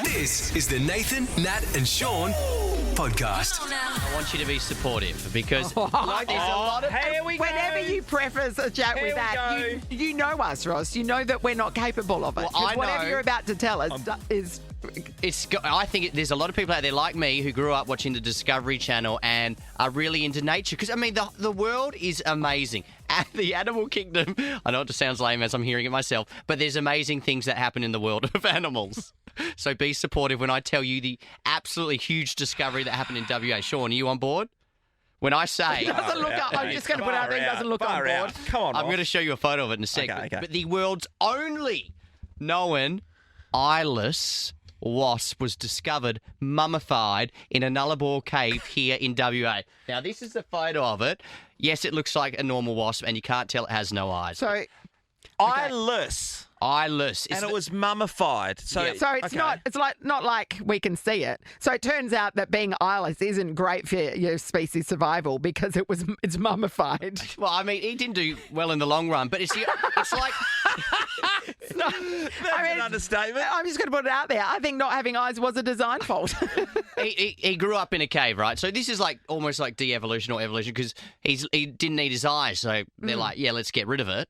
This is the Nathan, Nat and Shaun podcast. I want you to be supportive because like there's a lot of... Here we go. Whenever you preface a chat Here with we that, go. you know us, Ross. You know that we're not capable of it. Well, 'Cause I whatever know. you're about to tell us is... I think there's a lot of people out there like me who grew up watching the Discovery Channel and are really into nature. Because, I mean, the world is amazing. And the animal kingdom, I know it just sounds lame as I'm hearing it myself, but there's amazing things that happen in the world of animals. So be supportive when I tell you the absolutely huge discovery that happened in WA. Shaun, are you on board? When I say... Doesn't look up. I'm just going to put out there he doesn't look on Far board. out. Come on, I'm Ross. going to show you a photo of it in a second. Okay. But the world's only known eyeless wasp was discovered mummified in a Nullarbor cave here in WA. Now, this is the photo of it. Yes, it looks like a normal wasp, and you can't tell it has no eyes. So, Eyeless. Eyeless. And it was mummified. So, Yeah. so it's okay. not. It's not like we can see it. So it turns out that being eyeless isn't great for your species survival because it's mummified. Well, I mean, he didn't do well in the long run, but it's like... It's not, That's an understatement. I'm just going to put it out there. I think not having eyes was a design fault. He grew up in a cave, right? So this is like almost like de-evolution or evolution because he didn't need his eyes. So they're like, yeah, let's get rid of it.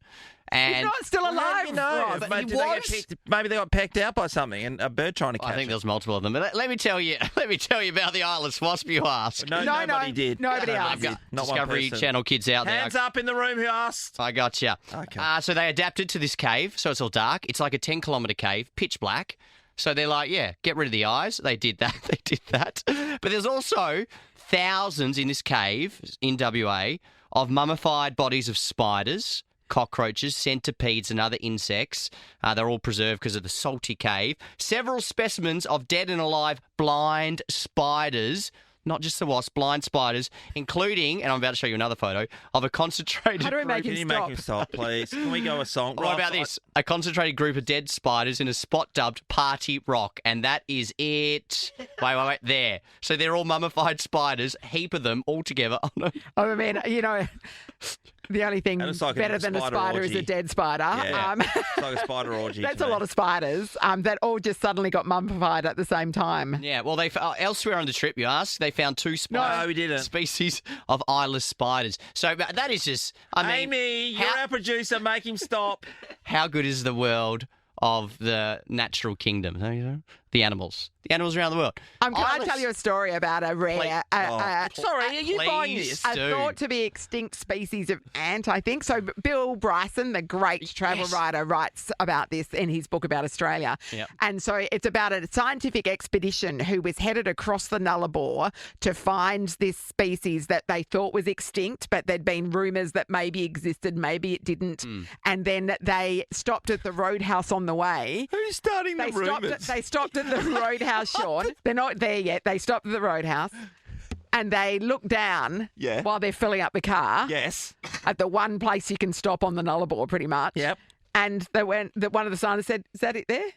And He's not still alive. You know, Ross. but maybe, he did they get was. picked, maybe they got pecked out by something and a bird trying to catch I think it. there's multiple of them. But let me tell you about the eyeless wasp, you ask. No, nobody did. nobody Nobody asked. did. Not one Discovery person. Channel kids out there. Hands up in the room who asked. I gotcha. Okay. So they adapted to this cave, so it's all dark. It's like a 10-kilometre cave, pitch black. So they're like, yeah, get rid of the eyes. They did that. But there's also thousands in this cave in WA of mummified bodies of spiders, cockroaches, centipedes and other insects. They're all preserved because of the salty cave. Several specimens of dead and alive blind spiders, not just the wasp, blind spiders, including, and I'm about to show you another photo, of a concentrated How do we group... make Can him you stop? make him stop, please? Can we go a song? What about this? A concentrated group of dead spiders in a spot dubbed Party Rock, and that is it. Wait, there. So they're all mummified spiders, heap of them all together. Oh, no. I mean, the only thing And it's like a better than a spider spider is a orgy. dead spider. Yeah. It's like a spider orgy. That's to a me. lot of spiders that all just suddenly got mummified at the same time. Yeah, well, they elsewhere on the trip, you ask, they found two No, we didn't. species of eyeless spiders. So that is just, I mean, Amy, you're our producer. Make him stop. how good is the world of the natural kingdom? You know? The animals around the world. Can I Eyeless. tell you a story about a rare, Sorry, are you buying Please this? a do. thought to be extinct species of ant, I think. So Bill Bryson, the great travel writer, writes about this in his book about Australia. Yep. And so it's about a scientific expedition who was headed across the Nullarbor to find this species that they thought was extinct, but there'd been rumours that maybe existed, maybe it didn't. And then they stopped at the roadhouse on the way. Who's starting the rumours? They stopped at the roadhouse, Shaun. They're not there yet. They stopped at the roadhouse and they looked down Yeah. while they're filling up the car Yes. at the one place you can stop on the Nullarbor, pretty much. Yep. And one of the signers said, "Is that it there?"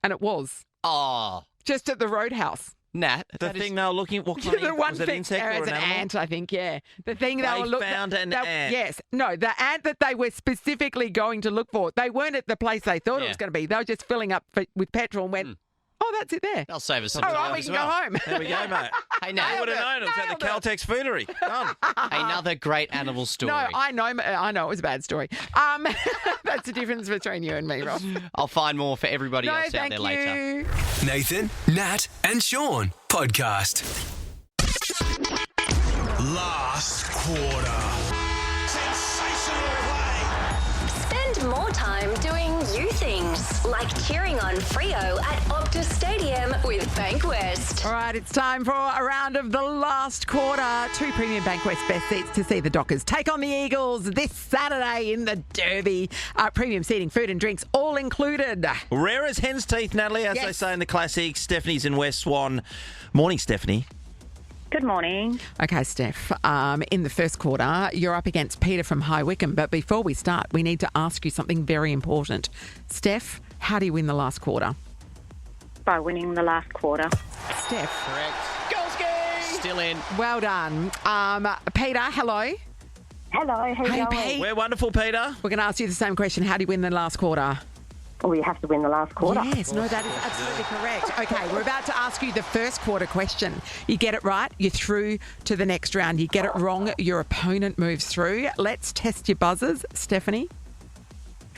And it was Oh, just at the roadhouse. Nat. The that is- thing they were looking, what kind The of, one was it thing, insect or it's an an animal? ant, I think. Yeah, the thing they They were looking. found an ant. Yes, no, the ant that they were specifically going to look for. They weren't at the place they thought it Yeah. was going to be. They were just filling up with petrol and went, "Oh, that's it there." They'll save us some All right, time we as can well. go home. There we go, mate. Hey, I Nat, would have known it was at the Caltex Foodery. Done. another great animal story. No, I know it was a bad story. That's the difference between you and me, Rob. I'll find more for everybody No, else out thank there later. you. Nathan, Nat and Shaun podcast. Last quarter. Sensational play. Spend more time doing you things, like cheering on Freo at Optus Stadium with Bankwest. All right, it's time for a round of the last quarter. 2 premium Bankwest best seats to see the Dockers take on the Eagles this Saturday in the Derby. Premium seating, food and drinks, all included. Rare as hen's teeth, Natalie, as Yes. they say in the classics. Stephanie's in West Swan. Morning, Stephanie. Good morning. Okay, Steph, in the first quarter, you're up against Peter from High Wycombe. But before we start, we need to ask you something very important. Steph, how do you win the last quarter? By winning the last quarter. Steph, Correct. Golski! Still in. well done. Peter, hello. Hello, how Hey, you going? Pete. We're wonderful, Peter. We're going to ask you the same question. How do you win the last quarter? Well, you have to win the last quarter. Yes, no, that is absolutely correct. Okay, we're about to ask you the first quarter question. You get it right, you're through to the next round. You get it wrong, your opponent moves through. Let's test your buzzers. Stephanie?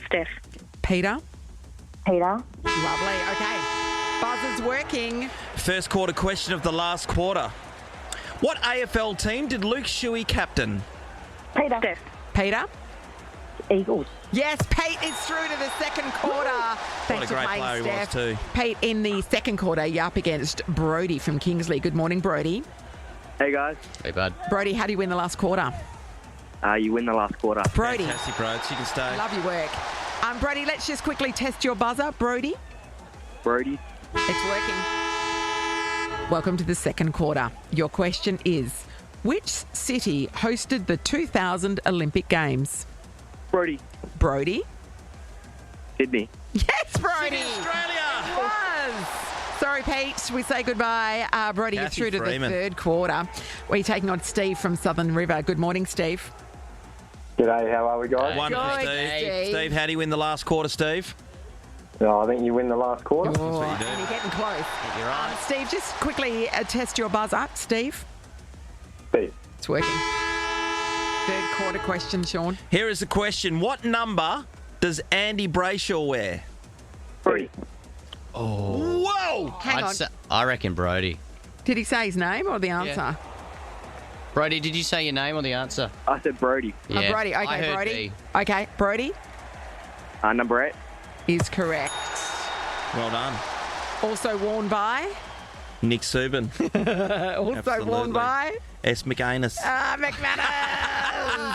Steph. Peter? Peter. Lovely. Okay. Buzzers working. First quarter question of the last quarter. What AFL team did Luke Shuey captain? Peter. Steph. Peter? Eagles. Yes, Pete is through to the second quarter. Thanks for great playing, player he was Steph. too. Pete, in the second quarter, you're up against Brody from Kingsley. Good morning, Brody. Hey guys, Hey, bud. Brody, how do you win the last quarter? you win the last quarter. Brody, Fantastic, Rhodes. You can stay. love your work. Brody, let's just quickly test your buzzer. Brody, Brody, it's working. Welcome to the second quarter. Your question is, which city hosted the 2000 Olympic Games? Brody, Brody? Sydney. Yes, Brody! Australia! Was. Sorry, Pete. We say goodbye. Brody, you're Kathy through to Freeman. the third quarter. We're taking on Steve from Southern River. Good morning, Steve. G'day, how are we, guys? Wonderful, Good, Steve. Steve. Steve, how do you win the last quarter, Steve? I think you win the last quarter. Oh, what you do. and you're getting close. You're right. Steve, just quickly test your buzzer. Steve, Steve. it's working. Third quarter question, Sean. Here is the question. What number does Andy Brayshaw wear? Brody, Whoa! Hang on. I reckon Brody. Did he say his name or the answer? Brody, did you say your name or the answer? I said Brody. Oh, Brody. I Okay, heard Brody. B. Okay, Brody Number 8. is correct. Well done. Also worn by. Nick Subin. Also Absolutely. worn by. S. McAnus. McManus.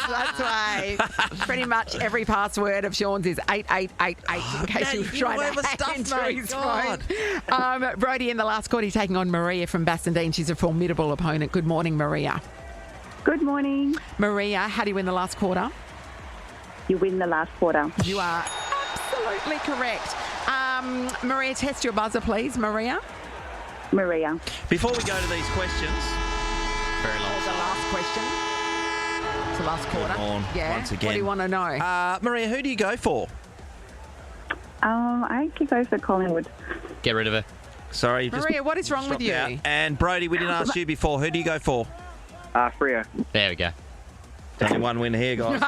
That's right. Pretty much every password of Sean's is 8888 in case Dad, you were you trying know to the hack stuff, into mate. his God. phone. Brody, in the last quarter, he's taking on Maria from Bassendean. She's a formidable opponent. Good morning, Maria. Good morning. Maria, how do you win the last quarter? You win the last quarter. You are absolutely correct. Maria, test your buzzer, please. Maria. Maria. Before we go to these questions, Very long. The last question. It's the last quarter. on Yeah. once What do you again. want to know? Maria, who do you go for? I could go for Collingwood. Get rid of her. Sorry, just Maria, what is wrong with dropped you? out. And Brody, we didn't ask you before. Who do you go for? Freo. There we go. There's only one winner here, guys.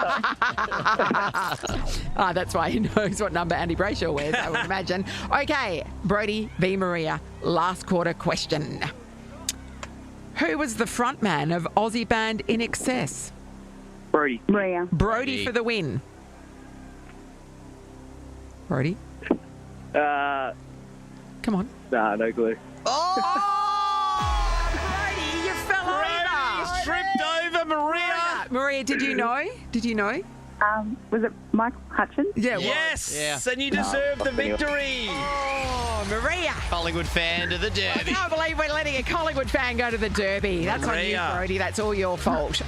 That's why he knows what number Andy Brayshaw wears, I would imagine. Okay, Brody v. Maria, last quarter question. Who was the frontman of Aussie band In Excess? Brody. Maria. Brody for the win. Brody, come on. No clue. Oh, Brody, you fell over. Tripped over Maria. Maria, did you know? Did you know? Was it Michael Hutchins? Yeah, it was. Yes, Yeah. and you deserve the victory. Oh, Maria. Collingwood fan to the I derby. can't believe we're letting a Collingwood fan go to the Derby. That's on you, Maria. Brody. That's all your fault.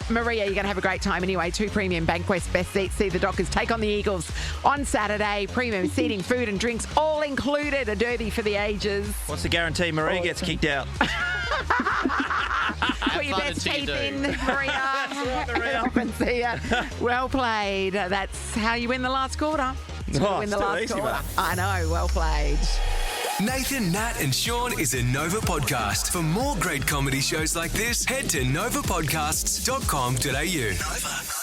Maria, you're going to have a great time anyway. 2 premium Bankwest best seats. See the Dockers take on the Eagles on Saturday. Premium seating, food and drinks, all included. A derby for the ages. What's the guarantee Maria gets kicked out? Put your fun best until you teeth do. in, Maria. Maria. Off and see ya. Well played. That's how you win the last quarter. That's how you Oh, win the still last easy, quarter. mate. I know. Well played. Nathan, Nat and Shaun is a Nova podcast. For more great comedy shows like this, head to novapodcasts.com.au. Nova.